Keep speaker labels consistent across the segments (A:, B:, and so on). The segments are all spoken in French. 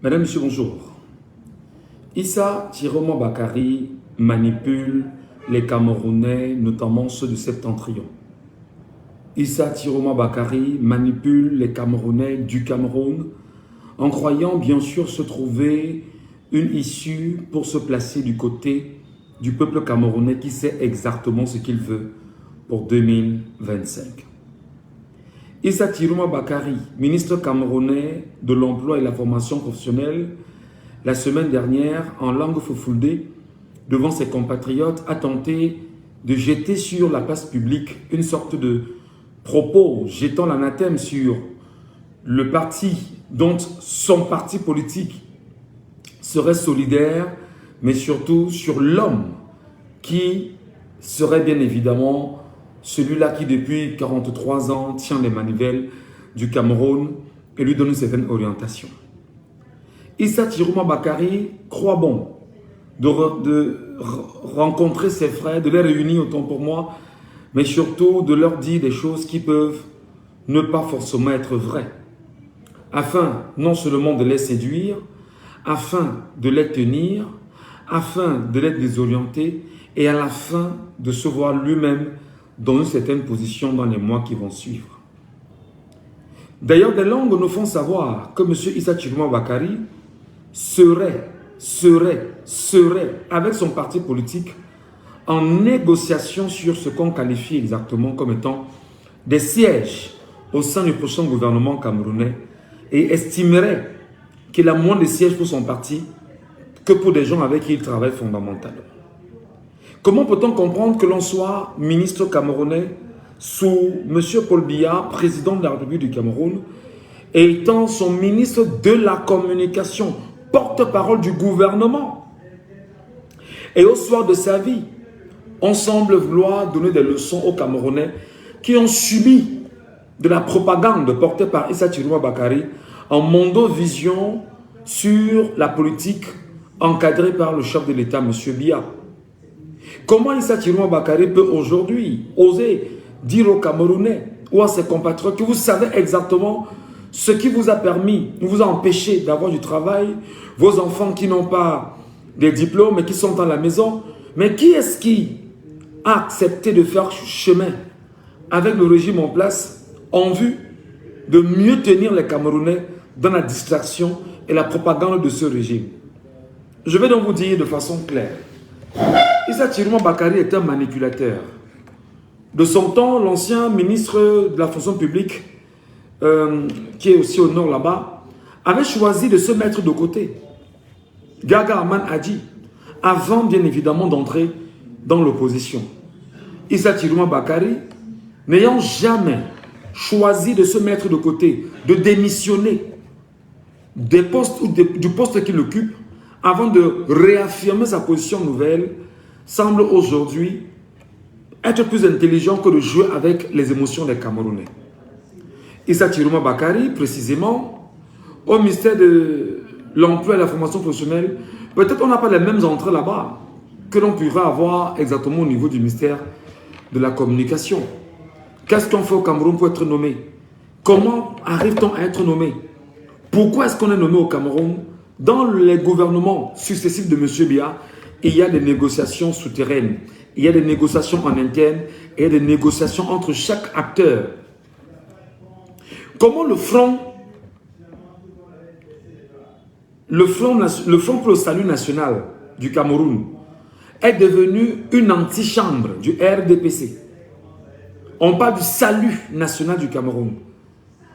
A: Mesdames, Messieurs, bonjour. Issa Chiroma Bakary manipule les Camerounais, notamment ceux du Septentrion. Issa Chiroma Bakary manipule les Camerounais du Cameroun en croyant bien sûr se trouver une issue pour se placer du côté du peuple camerounais qui sait exactement ce qu'il veut pour 2025. Issa Chiroma Bakary, ministre camerounais de l'emploi et la formation professionnelle, la semaine dernière, en langue fofouldée, devant ses compatriotes, a tenté de jeter sur la place publique une sorte de propos jetant l'anathème sur le parti dont son parti politique serait solidaire, mais surtout sur l'homme qui serait bien évidemment celui-là qui depuis 43 ans tient les manivelles du Cameroun et lui donne une certaine orientation. Issa Chiroma Bakary croit bon de rencontrer ses frères, de les réunir autant pour moi, mais surtout de leur dire des choses qui peuvent ne pas forcément être vraies, afin non seulement de les séduire, afin de les tenir, afin de les désorienter et à la fin de se voir lui-même dans une certaine position dans les mois qui vont suivre. D'ailleurs, des langues nous font savoir que M. Issa Chiroma Bakary serait, avec son parti politique, en négociation sur ce qu'on qualifie exactement comme étant des sièges au sein du prochain gouvernement camerounais et estimerait qu'il a moins de sièges pour son parti que pour des gens avec qui il travaille fondamentalement. Comment peut-on comprendre que l'on soit ministre camerounais sous M. Paul Biya, président de la République du Cameroun, et étant son ministre de la communication, porte-parole du gouvernement. Et au soir de sa vie, on semble vouloir donner des leçons aux Camerounais qui ont subi de la propagande portée par Issa Chiroma Bakary en mondovision sur la politique encadrée par le chef de l'État, M. Biya. Comment Issa Chiroma Bakary peut aujourd'hui oser dire aux Camerounais ou à ses compatriotes que vous savez exactement ce qui vous a permis, vous a empêché d'avoir du travail, vos enfants qui n'ont pas des diplômes et qui sont à la maison, mais qui est-ce qui a accepté de faire chemin avec le régime en place en vue de mieux tenir les Camerounais dans la distraction et la propagande de ce régime? Je vais donc vous dire de façon claire. Issa Chiroma Bakary est un manipulateur. De son temps, l'ancien ministre de la fonction publique, qui est aussi au nord là-bas, avait choisi de se mettre de côté. Gaga Aman a dit, avant bien évidemment d'entrer dans l'opposition. Issa Chiroma Bakary, n'ayant jamais choisi de se mettre de côté, de démissionner des postes ou du poste qu'il occupe, avant de réaffirmer sa position nouvelle, semble aujourd'hui être plus intelligent que de jouer avec les émotions des Camerounais. Issa Chiroma Bakary, précisément, au ministère de l'Emploi et de la formation professionnelle, peut-être on n'a pas les mêmes entrées là-bas que l'on pourrait avoir exactement au niveau du ministère de la Communication. Qu'est-ce qu'on fait au Cameroun pour être nommé? Comment arrive-t-on à être nommé? Pourquoi est-ce qu'on est nommé au Cameroun? Dans les gouvernements successifs de M. Biya, il y a des négociations souterraines, il y a des négociations en interne, et il y a des négociations entre chaque acteur. Comment le Front pour le salut national du Cameroun est devenu une antichambre du RDPC? On parle du salut national du Cameroun.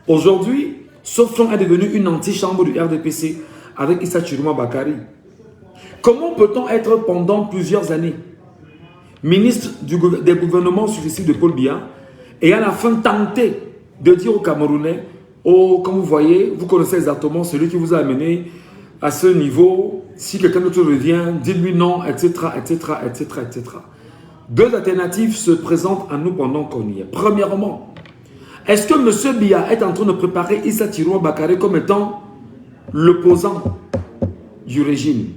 A: Aujourd'hui, ce front est devenu une antichambre du RDPC avec Issa Chiroma Bakary. Comment peut-on être pendant plusieurs années ministre des gouvernements successifs de Paul Biya et à la fin tenter de dire aux Camerounais, oh, comme vous voyez, vous connaissez exactement celui qui vous a amené à ce niveau, si quelqu'un d'autre revient, dites-lui non, etc., etc., etc., etc. Deux alternatives se présentent à nous pendant qu'on y est. Premièrement, est-ce que M. Biya est en train de préparer Issa Chiroma Bakary comme étant l'opposant du régime?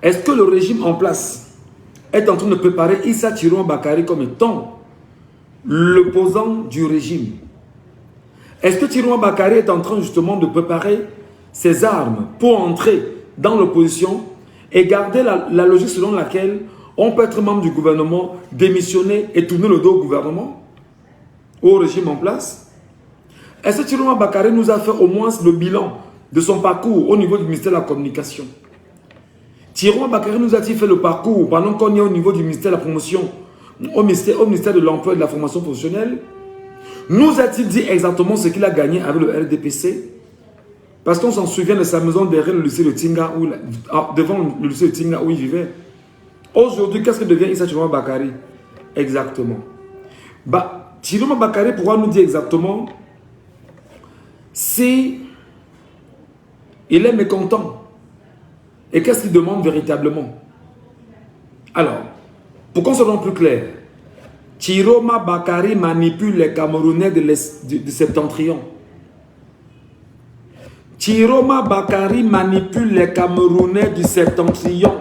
A: Est-ce que le régime en place est en train de préparer Issa Chiroma Bakary comme étant l'opposant du régime? Est-ce que Thierry Bakary est en train justement de préparer ses armes pour entrer dans l'opposition et garder la logique selon laquelle on peut être membre du gouvernement, démissionner et tourner le dos au gouvernement, au régime en place? Est-ce que Thierry Bakary nous a fait au moins le bilan de son parcours au niveau du ministère de la Communication? Thierry Bakary nous a-t-il fait le parcours pendant qu'on est au niveau du ministère de la Promotion, au ministère de l'Emploi et de la Formation professionnelle? Nous a-t-il dit exactement ce qu'il a gagné avec le RDPC? Parce qu'on s'en souvient de sa maison derrière le lycée de Tinga, devant le lycée de Tinga où il vivait. Aujourd'hui, qu'est-ce que devient Issa Thierry Bakary? Exactement. Thierry Bakary pourra nous dire exactement si il est mécontent et qu'est-ce qu'il demande véritablement. Alors, pour qu'on soit plus clair, Thierry Bakary manipule les Camerounais de Septentrion. Thierry Bakary manipule les Camerounais du Septentrion.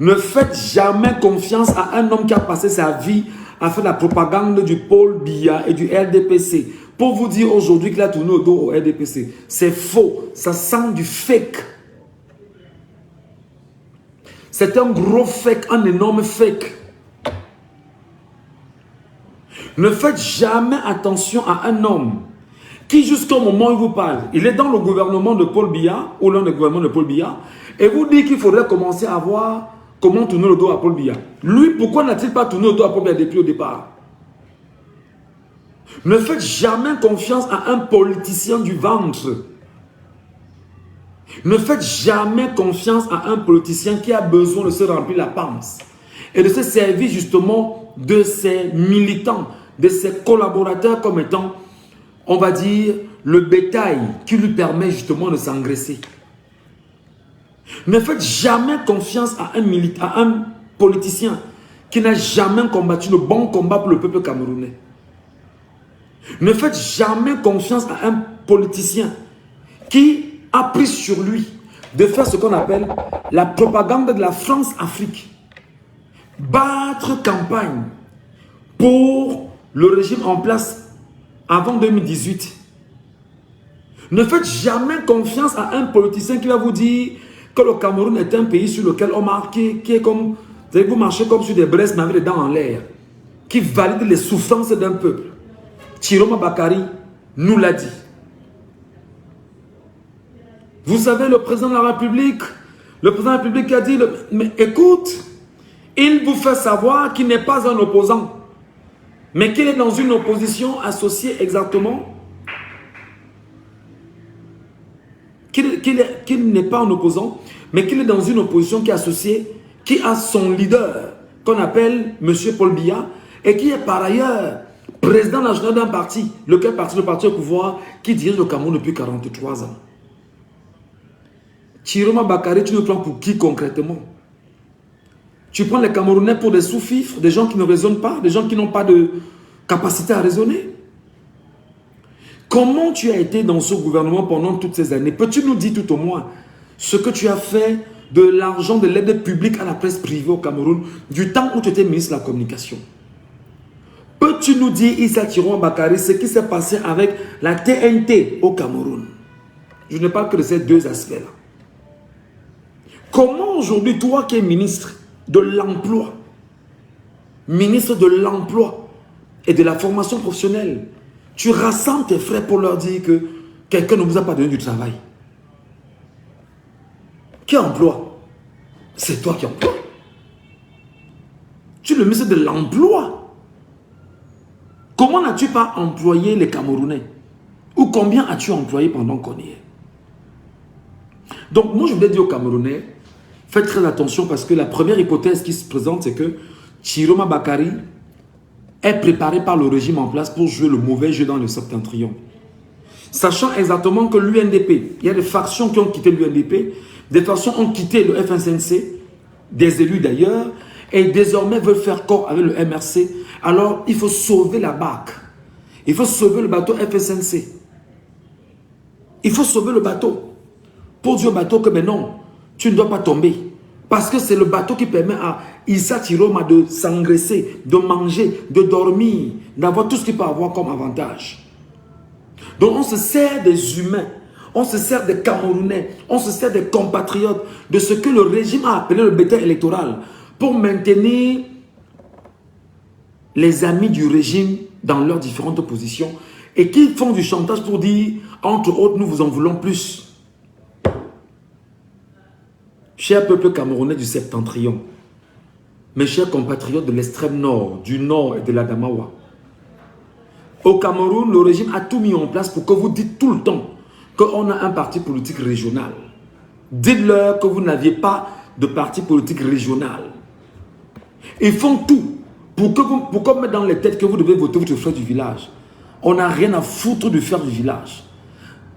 A: Ne faites jamais confiance à un homme qui a passé sa vie à faire la propagande du Paul Biya et du RDPC pour vous dire aujourd'hui qu'il a tourné au dos au RDPC. C'est faux. Ça sent du fake. C'est un gros fake, un énorme fake. Ne faites jamais attention à un homme qui, jusqu'au moment où il vous parle, il est dans le gouvernement de Paul Biya, ou l'un des gouvernements de Paul Biya, et vous dit qu'il faudrait commencer à voir comment tourner le dos à Paul Biya. Lui, pourquoi n'a-t-il pas tourné le dos à Paul Biya depuis le départ? Ne faites jamais confiance à un politicien du ventre. Ne faites jamais confiance à un politicien qui a besoin de se remplir la panse et de se servir justement de ses militants, de ses collaborateurs comme étant, on va dire, le bétail qui lui permet justement de s'engraisser. Ne faites jamais confiance à un politicien qui n'a jamais combattu le bon combat pour le peuple camerounais. Ne faites jamais confiance à un politicien qui a pris sur lui de faire ce qu'on appelle la propagande de la France-Afrique. Battre campagne pour le régime en place avant 2018. Ne faites jamais confiance à un politicien qui va vous dire que le Cameroun est un pays sur lequel on marque, qui est comme, vous marchez comme sur des braises mais avec les dents en l'air, qui valide les souffrances d'un peuple. Thierry Bakary nous l'a dit. Vous savez, le président de la République a dit, mais écoute, il vous fait savoir qu'il n'est pas un opposant, mais qu'il est dans une opposition associée exactement, qu'il n'est pas un opposant, mais qu'il est dans une opposition qui est associée, qui a son leader, qu'on appelle M. Paul Biya, et qui est par ailleurs président national d'un parti, lequel parti, le parti au pouvoir, qui dirige le Cameroun depuis 43 ans. Thierry Bakary, tu le prends pour qui concrètement? Tu prends les Camerounais pour des sous-fifres, des gens qui ne raisonnent pas, des gens qui n'ont pas de capacité à raisonner. Comment tu as été dans ce gouvernement pendant toutes ces années? Peux-tu nous dire tout au moins ce que tu as fait de l'argent de l'aide publique à la presse privée au Cameroun du temps où tu étais ministre de la Communication? Peux-tu nous dire, Issa Thierry Bakary, ce qui s'est passé avec la TNT au Cameroun? Je ne parle que de ces deux aspects-là. Comment aujourd'hui, toi qui es ministre de l'Emploi, ministre de l'Emploi et de la formation professionnelle, tu rassembles tes frères pour leur dire que quelqu'un ne vous a pas donné du travail? Qui emploie? C'est toi qui emploie. Tu es le ministre de l'Emploi. Comment n'as-tu pas employé les Camerounais? Ou combien as-tu employé pendant qu'on y est? Donc moi je voulais dire aux Camerounais, faites très attention parce que la première hypothèse qui se présente, c'est que Thierry Bakary est préparé par le régime en place pour jouer le mauvais jeu dans le Septentrion. Sachant exactement que l'UNDP, il y a des factions qui ont quitté l'UNDP, des factions ont quitté le FNCNC, des élus d'ailleurs, et désormais veulent faire corps avec le MRC. Alors il faut sauver la barque. Il faut sauver le bateau FNCNC. Il faut sauver le bateau. Pour dire au bateau que mais non, tu ne dois pas tomber. Parce que c'est le bateau qui permet à Issa Chiroma de s'engraisser, de manger, de dormir, d'avoir tout ce qu'il peut avoir comme avantage. Donc on se sert des humains, on se sert des Camerounais, on se sert des compatriotes, de ce que le régime a appelé le bétail électoral, pour maintenir les amis du régime dans leurs différentes positions et qui font du chantage pour dire, entre autres, nous vous en voulons plus. Cher peuple camerounais du septentrion, mes chers compatriotes de l'extrême nord, du nord et de l'Adamawa, au Cameroun, le régime a tout mis en place pour que vous dites tout le temps qu'on a un parti politique régional. Dites-leur que vous n'aviez pas de parti politique régional. Ils font tout pour qu'on mette dans les têtes que vous devez voter votre frère du village. On n'a rien à foutre du frère du village.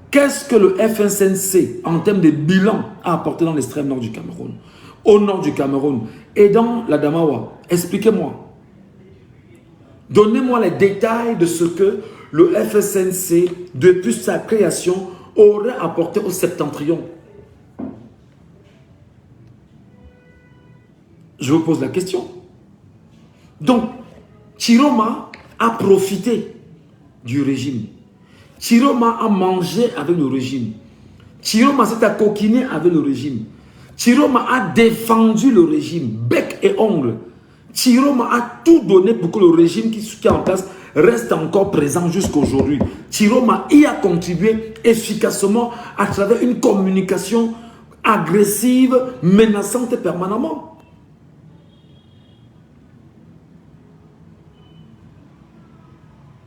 A: Qu'est-ce que le FNCNC, en termes de bilan, a apporté dans l'extrême nord du Cameroun, au nord du Cameroun et dans l'Adamawa? Expliquez-moi. Donnez-moi les détails de ce que le FNCNC, depuis sa création, aurait apporté au septentrion. Je vous pose la question. Donc, Chiroma a profité du régime. Chiroma a mangé avec le régime. Chiroma s'est coquiné avec le régime. Chiroma a défendu le régime, bec et ongle. Chiroma a tout donné pour que le régime qui est en place reste encore présent jusqu'à aujourd'hui. Chiroma y a contribué efficacement à travers une communication agressive, menaçante permanemment.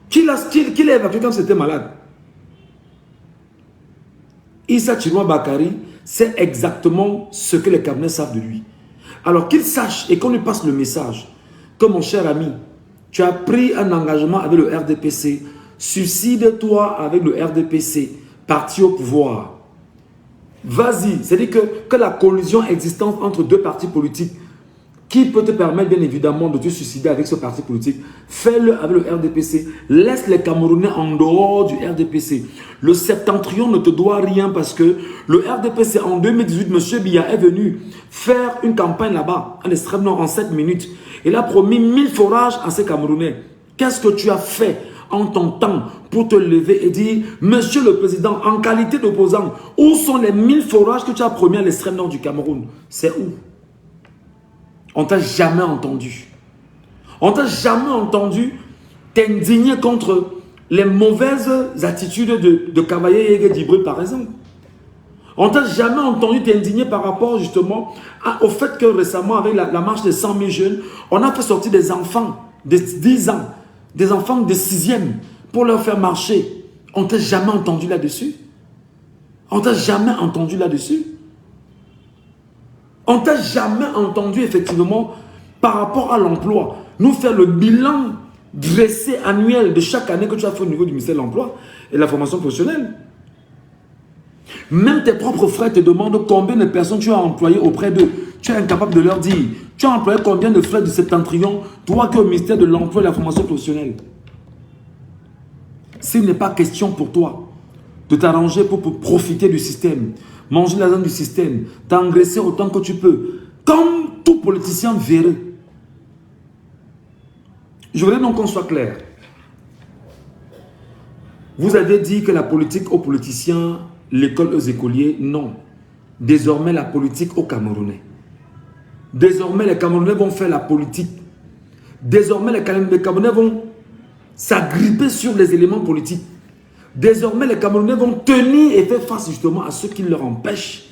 A: Qui l'a évacué quand c'était malade? Issa Chiroma Bakary sait exactement ce que les Camerounais savent de lui. Alors qu'il sache et qu'on lui passe le message que mon cher ami, tu as pris un engagement avec le RDPC, suicide-toi avec le RDPC, parti au pouvoir. Vas-y, c'est-à-dire que la collusion existante entre deux partis politiques qui peut te permettre bien évidemment de te suicider avec ce parti politique, fais-le avec le RDPC. Laisse les Camerounais en dehors du RDPC. Le septentrion ne te doit rien parce que le RDPC en 2018, M. Biya est venu faire une campagne là-bas, en extrême nord, en 7 minutes. Il a promis 1000 forages à ces Camerounais. Qu'est-ce que tu as fait en ton temps pour te lever et dire, Monsieur le Président, en qualité d'opposant, où sont les 1000 forages que tu as promis à l'extrême nord du Cameroun? C'est où? On t'a jamais entendu. On t'a jamais entendu t'indigner contre les mauvaises attitudes de Cavaillé Yégué Dibré, par exemple. On t'a jamais entendu t'indigner par rapport justement au fait que récemment, avec la marche des 100 000 jeunes, on a fait sortir des enfants de 10 ans, des enfants de 6e, pour leur faire marcher. On t'a jamais entendu là-dessus. On t'a jamais entendu là-dessus. On t'a jamais entendu effectivement par rapport à l'emploi, nous faire le bilan dressé annuel de chaque année que tu as fait au niveau du ministère de l'Emploi et de la formation professionnelle. Même tes propres frères te demandent combien de personnes tu as employées auprès d'eux. Tu es incapable de leur dire. Tu as employé combien de frères du septentrion, toi qui es au ministère de l'Emploi et de la formation professionnelle. S'il n'est pas question pour toi de t'arranger pour profiter du système, manger l'argent du système, t'engraisser autant que tu peux, comme tout politicien véreux. Je voudrais donc qu'on soit clair. Vous avez dit que la politique aux politiciens, l'école aux écoliers, non. Désormais, la politique aux Camerounais. Désormais, les Camerounais vont faire la politique. Désormais, les Camerounais vont s'agripper sur les éléments politiques. Désormais, les Camerounais vont tenir et faire face justement à ceux qui leur empêchent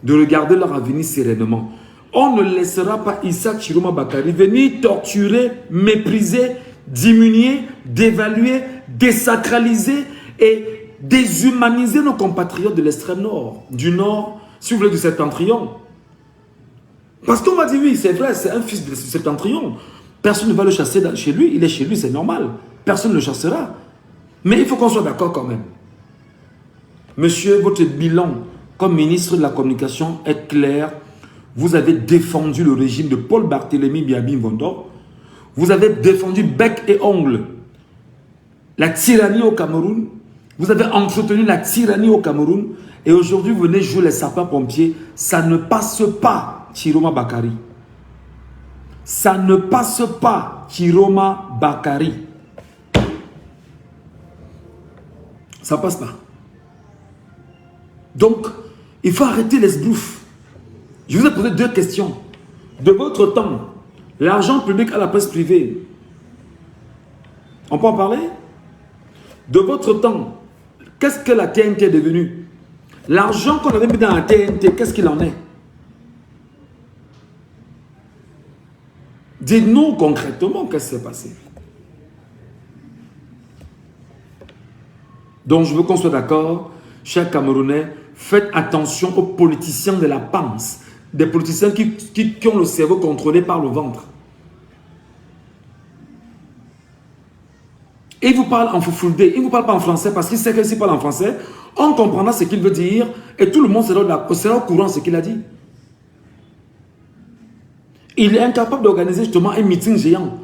A: de regarder leur avenir sereinement. On ne laissera pas Issa Chiroma Bakary venir torturer, mépriser, diminuer, dévaluer, désacraliser et déshumaniser nos compatriotes de l'extrême nord, du nord, si vous voulez, du septentrion. Parce qu'on va dire, oui, c'est vrai, c'est un fils du septentrion. Personne ne va le chasser chez lui, il est chez lui, c'est normal. Personne ne le chassera. Mais il faut qu'on soit d'accord quand même. Monsieur, votre bilan comme ministre de la Communication est clair. Vous avez défendu le régime de Paul Barthélémy Biabi Mvondo. Vous avez défendu bec et ongle la tyrannie au Cameroun. Vous avez entretenu la tyrannie au Cameroun. Et aujourd'hui, vous venez jouer les sapins-pompiers. Ça ne passe pas, Chiroma Bakary. Ça ne passe pas, Chiroma Bakari. Ça passe pas. Donc, il faut arrêter l'esbrouf. Je vous ai posé 2 questions. De votre temps, l'argent public à la presse privée, on peut en parler? De votre temps, qu'est-ce que la TNT est devenue? L'argent qu'on avait mis dans la TNT, qu'est-ce qu'il en est? Dites-nous concrètement qu'est-ce qui s'est passé. Donc, je veux qu'on soit d'accord, chers Camerounais, faites attention aux politiciens de la panse, des politiciens qui ont le cerveau contrôlé par le ventre. Il vous parle en foufoudé, il ne vous parle pas en français parce qu'il sait que s'il parle en français, on comprendra ce qu'il veut dire et tout le monde sera au courant de ce qu'il a dit. Il est incapable d'organiser justement un meeting géant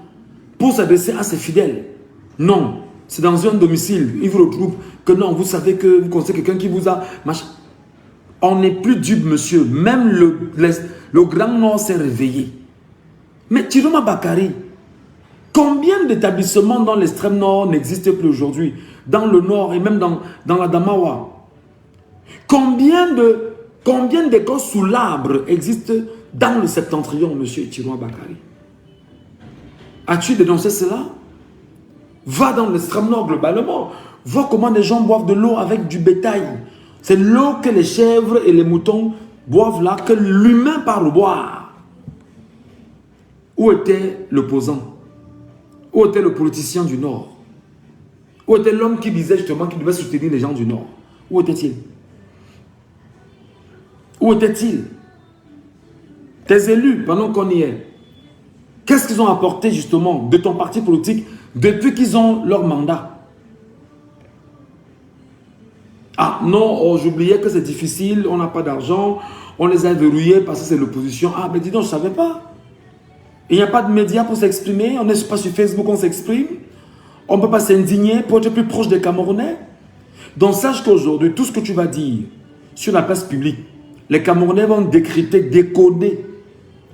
A: pour s'adresser à ses fidèles. Non, c'est dans un domicile, il vous retrouve que non, vous savez que vous connaissez quelqu'un qui vous a... On n'est plus dupe, monsieur. Même le Grand Nord s'est réveillé. Mais Chiroma Bakari, combien d'établissements dans l'extrême nord n'existent plus aujourd'hui? Dans le nord et même dans la Damawa. Combien d'écoles sous l'arbre existent dans le septentrion, monsieur Chiroma Bakari? As-tu dénoncé cela? Va dans l'extrême nord globalement. Vois comment les gens boivent de l'eau avec du bétail. C'est l'eau que les chèvres et les moutons boivent là, que l'humain parle boire. Où était l'opposant? Où était le politicien du Nord? Où était l'homme qui disait justement qu'il devait soutenir les gens du Nord? Où était-il? Où était-il? Tes élus, pendant qu'on y est, qu'est-ce qu'ils ont apporté justement de ton parti politique depuis qu'ils ont leur mandat? Ah non, oh, j'oubliais que c'est difficile, on n'a pas d'argent, on les a verrouillés parce que c'est l'opposition. Ah mais dis donc, je ne savais pas. Il n'y a pas de médias pour s'exprimer, on n'est pas sur Facebook, on s'exprime. On ne peut pas s'indigner pour être plus proche des Camerounais. Donc sache qu'aujourd'hui, tout ce que tu vas dire sur la place publique, les Camerounais vont décrypter, décoder.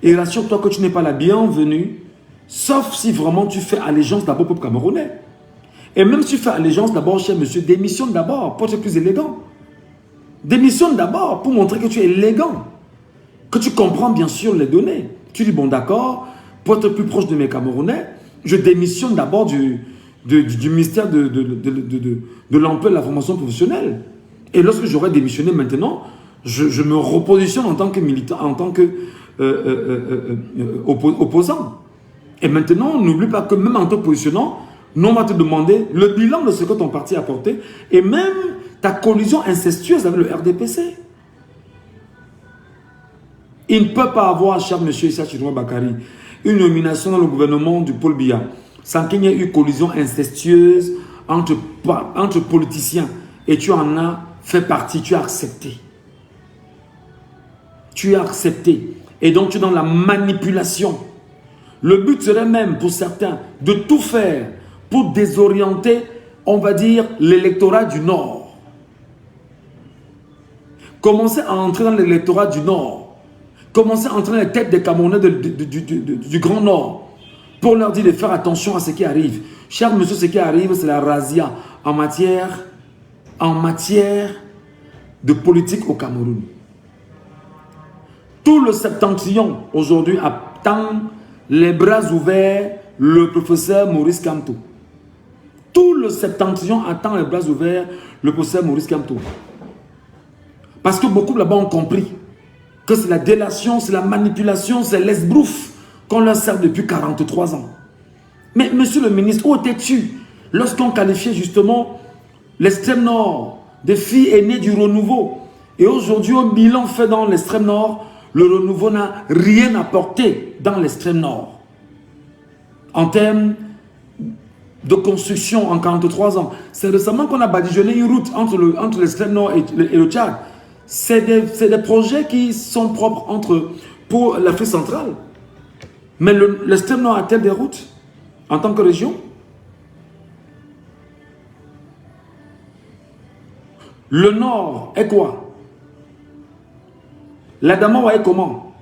A: Et rassure-toi que tu n'es pas la bienvenue, sauf si vraiment tu fais allégeance d'abord au peuple camerounais. Et même si tu fais allégeance d'abord, cher monsieur, démissionne d'abord pour être plus élégant. Démissionne d'abord pour montrer que tu es élégant. Que tu comprends bien sûr les données. Tu dis, bon d'accord, pour être plus proche de mes Camerounais, je démissionne d'abord du ministère de l'emploi et de la formation professionnelle. Et lorsque j'aurai démissionné maintenant, je me repositionne en tant que militant, en tant que opposant. Et maintenant, n'oublie pas que même en te positionnant, nous on va te demander le bilan de ce que ton parti a apporté et même ta collusion incestueuse avec le RDPC. Il ne peut pas avoir, cher monsieur Issa Chiroma Bakari, une nomination dans le gouvernement du Paul Biya sans qu'il y ait eu collusion incestueuse entre politiciens. Et tu en as fait partie, tu as accepté. Tu as accepté. Et donc tu es dans la manipulation. Le but serait même pour certains de tout faire pour désorienter, on va dire, l'électorat du Nord. Commencer à entrer dans l'électorat du Nord. Commencer à entrer dans les têtes des Camerounais du Grand Nord pour leur dire de faire attention à ce qui arrive. Cher monsieur, ce qui arrive, c'est la razzia en matière de politique au Cameroun. Tout le septentrion aujourd'hui attend les bras ouverts le professeur Maurice Kamto. Tout le septentrion attend les bras ouverts le professeur Maurice Kamto. Parce que beaucoup là-bas ont compris que c'est la délation, c'est la manipulation, c'est l'esbrouf qu'on leur sert depuis 43 ans. Mais monsieur le ministre, où étais-tu lorsqu'on qualifiait justement l'extrême nord des filles aînées du renouveau? Et aujourd'hui, au bilan fait dans l'extrême nord, le renouveau n'a rien apporté dans l'extrême nord. En termes de construction en 43 ans. C'est récemment qu'on a badigeonné une route entre l'extrême nord et le Tchad. C'est des projets qui sont propres pour l'Afrique centrale. Mais l'extrême nord a-t-elle des routes en tant que région? Le nord est quoi? L'Adamawa est comment?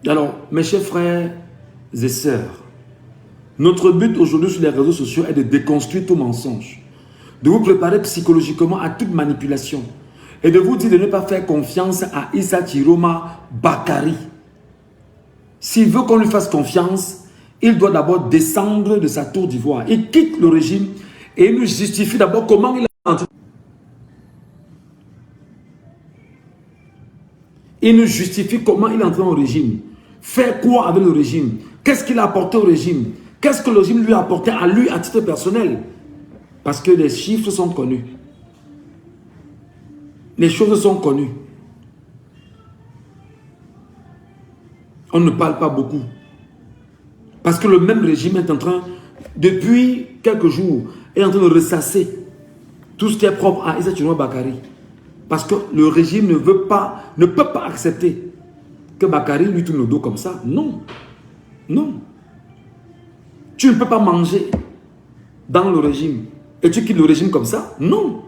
A: Alors, mes chers frères et sœurs, notre but aujourd'hui sur les réseaux sociaux est de déconstruire tout mensonge, de vous préparer psychologiquement à toute manipulation et de vous dire de ne pas faire confiance à Issa Chiroma Bakari. S'il veut qu'on lui fasse confiance, il doit d'abord descendre de sa tour d'ivoire. Il quitte le régime et il nous justifie d'abord comment il est entré. Il nous justifie comment il est entré au régime. Faire quoi avec le régime? Qu'est-ce qu'il a apporté au régime? Qu'est-ce que le régime lui a apporté à lui à titre personnel? Parce que les chiffres sont connus. Les choses sont connues. On ne parle pas beaucoup. Parce que le même régime est en train, depuis quelques jours, est en train de ressasser tout ce qui est propre à Issa Chiroma Bakari. Parce que le régime ne peut pas accepter que Bakari lui tourne le dos comme ça. Non. Non. Tu ne peux pas manger dans le régime et tu quittes le régime comme ça. Non.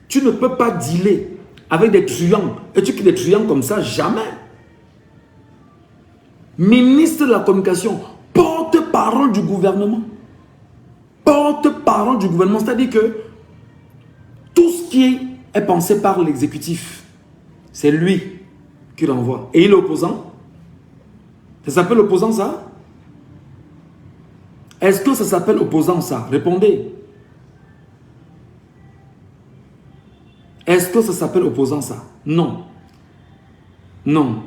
A: Tu ne peux pas dealer avec des truands et tu quittes des truands comme ça. Jamais. Ministre de la communication, porte-parole du gouvernement. Porte-parole du gouvernement, c'est-à-dire que tout ce qui est pensé par l'exécutif, c'est lui qui l'envoie. Et il est opposant. Ça s'appelle opposant ça? Est-ce que ça s'appelle opposant ça? Répondez. Est-ce que ça s'appelle opposant ça? Non. Non.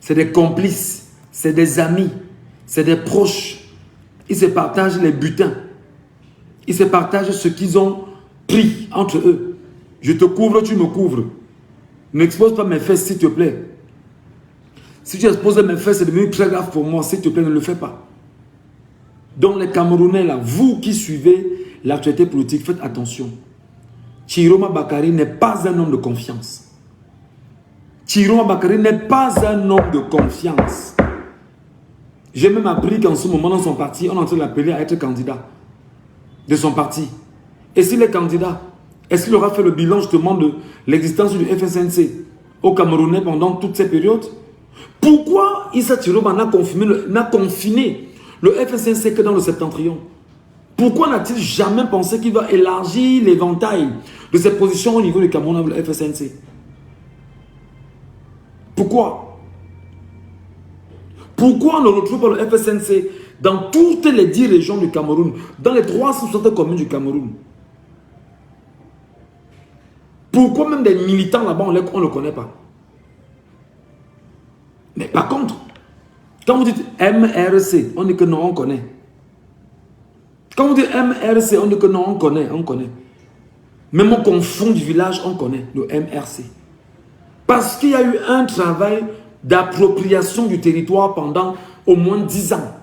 A: C'est des complices, c'est des amis, c'est des proches. Ils se partagent les butins. Ils se partagent ce qu'ils ont pris entre eux. Je te couvre, tu me couvres. N'expose pas mes fesses, s'il te plaît. Si tu exposes mes fesses, c'est devenu très grave pour moi. S'il te plaît, ne le fais pas. Donc les Camerounais, là, vous qui suivez l'actualité politique, faites attention. Chiroma Bakari n'est pas un homme de confiance. Chiroma Bakari n'est pas un homme de confiance. J'ai même appris qu'en ce moment, dans son parti, on est en train de l'appeler à être candidat de son parti. Et s'il est candidat, est-ce qu'il aura fait le bilan justement de l'existence du FSNC au Camerounais pendant toutes ces périodes? Pourquoi Issa Chiroma n'a confiné le FSNC que dans le septentrion? Pourquoi n'a-t-il jamais pensé qu'il va élargir l'éventail de ses positions au niveau du Cameroun avec le FSNC? Pourquoi? Pourquoi on ne retrouve pas le FSNC dans toutes les 10 régions du Cameroun, dans les 360 communes du Cameroun? Pourquoi même des militants là-bas, on ne le connaît pas? Mais par contre, quand vous dites MRC, on dit que non, on connaît. Quand vous dites MRC, on dit que non, on connaît. Même au confond du village, on connaît le MRC. Parce qu'il y a eu un travail d'appropriation du territoire pendant au moins 10 ans.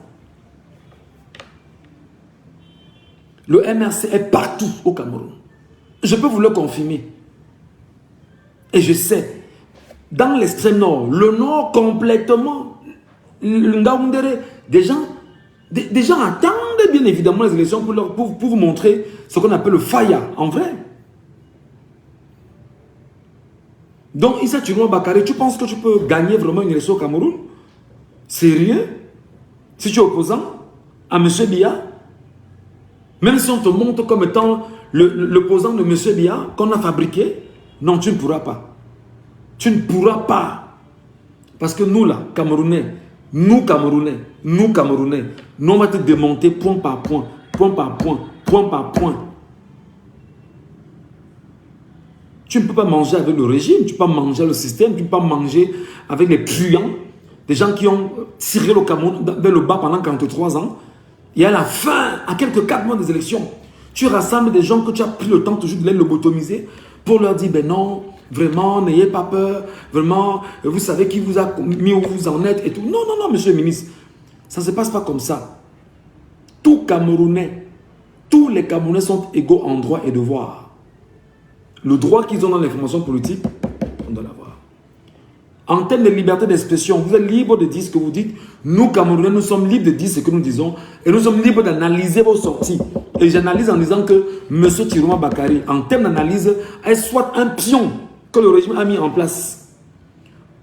A: Le MRC est partout au Cameroun. Je peux vous le confirmer. Et je sais, dans l'extrême nord, le nord complètement, le Ngaoundéré, des gens attendent bien évidemment les élections pour vous montrer ce qu'on appelle le faya en vrai. Donc, Issa Chiroma Bakari, tu penses que tu peux gagner vraiment une élection au Cameroun? Sérieux? Si tu es opposant à M. Biya, même si on te montre comme étant l'opposant de M. Biya qu'on a fabriqué, non, tu ne pourras pas. Tu ne pourras pas. Parce que nous, là, Camerounais, nous, on va te démonter point par point, point par point, point par point. Tu ne peux pas manger avec le régime, tu ne peux pas manger le système, tu ne peux pas manger avec les truands, des gens qui ont tiré le Cameroun vers le bas pendant 43 ans. Et à la fin, à quelques 4 mois des élections, tu rassembles des gens que tu as pris le temps toujours de les lobotomiser pour leur dire, ben non, vraiment, n'ayez pas peur, vraiment, vous savez qui vous a mis où vous en êtes et tout. Non, non, non, monsieur le ministre, ça ne se passe pas comme ça. Tous les Camerounais sont égaux en droit et devoir. Le droit qu'ils ont dans l'information politique, on doit l'avoir. En termes de liberté d'expression, vous êtes libre de dire ce que vous dites. Nous, Camerounais, nous sommes libres de dire ce que nous disons. Et nous sommes libres d'analyser vos sorties. Et j'analyse en disant que M. Chiroma Bakari, en termes d'analyse, est soit un pion que le régime a mis en place,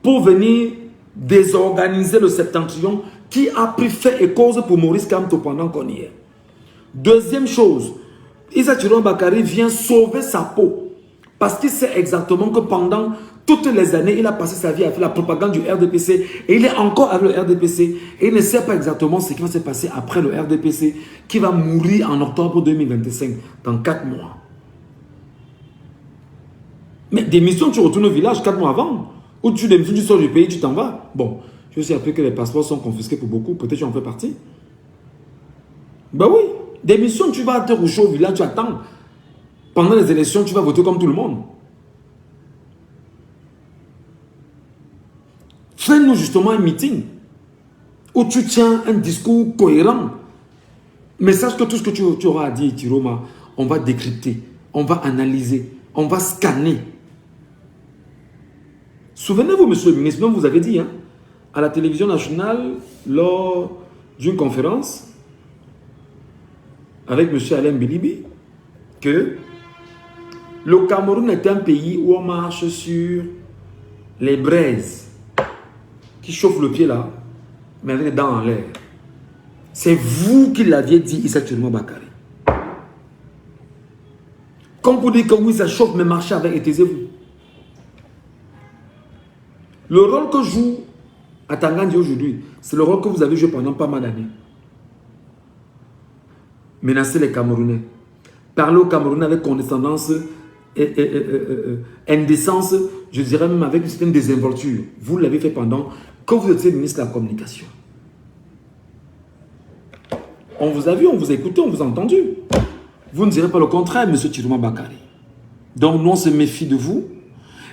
A: pour venir désorganiser le septentrion qui a pris fait et cause pour Maurice Kamto pendant qu'on y est. Deuxième chose, Issa Thioron Bakary vient sauver sa peau parce qu'il sait exactement que pendant toutes les années, il a passé sa vie à faire la propagande du RDPC et il est encore avec le RDPC et il ne sait pas exactement ce qui va se passer après le RDPC qui va mourir en octobre 2025, dans 4 mois. Mais des missions, tu retournes au village 4 mois avant, ou tu démissionnes, tu sors du pays, tu t'en vas. Bon, je sais après que les passeports sont confisqués pour beaucoup, peut-être tu en fais partie. Ben oui, des missions, tu vas te coucher au village, tu attends. Pendant les élections, tu vas voter comme tout le monde. Fais-nous justement un meeting où tu tiens un discours cohérent. Mais sache que tout ce que tu auras à dire, Tiroma, on va décrypter, on va analyser, on va scanner. Souvenez-vous, monsieur le ministre, même vous avez dit, hein, à la télévision nationale, lors d'une conférence avec monsieur Alain Bilibi, que le Cameroun est un pays où on marche sur les braises qui chauffent le pied là, mais avec les dents en l'air. C'est vous qui l'aviez dit, Issa Thioron Bakary. Comme pour dire que oui, ça chauffe, mais marchez avec et taisez-vous. Le rôle que joue Atangandi aujourd'hui, c'est le rôle que vous avez joué pendant pas mal d'années. Menacer les Camerounais. Parler aux Camerounais avec condescendance, indécence, je dirais même avec une certaine désinvolture. Vous l'avez fait pendant que vous étiez ministre de la Communication. On vous a vu, on vous a écouté, on vous a entendu. Vous ne direz pas le contraire, M. Thioron Bakary. Donc nous, on se méfie de vous.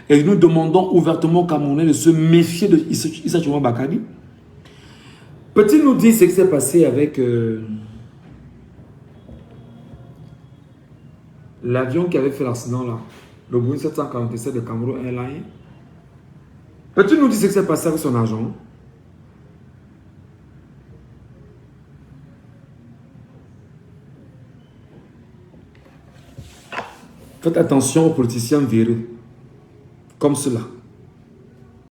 A: Et nous demandons ouvertement aux Camerounais de se méfier de Issa Thioron Bakary. Peut-il nous dire ce qui s'est passé avec l'avion qui avait fait l'accident là, le Boeing 747 de Cameroun Airlines? Peux-tu nous dire ce qui s'est passé avec son argent? Faites attention aux politiciens véreux, comme cela.